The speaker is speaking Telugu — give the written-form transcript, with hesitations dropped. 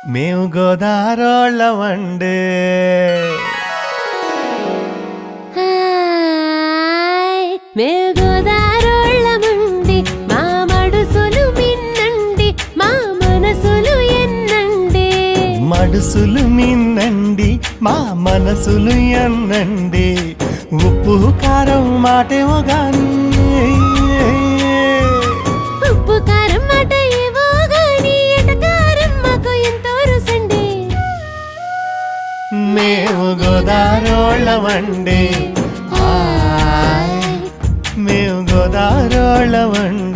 మేము గోదారోళ్ళమండే మేము గోదారోళ్ళమండి మా మడుసులు మిన్నండి మా మనసులు ఎన్నండి మడుసులు మిన్నండి మా మనసులు ఎన్నండి ఉప్పు కారం మాటేమో గాని ఉప్పు కారం మాట ఏవో గాని ఎటకారం మాకు ఎంతో రుసండి మేము గోదారోళ్ళమండి మేము గోదారోళ్ళమండి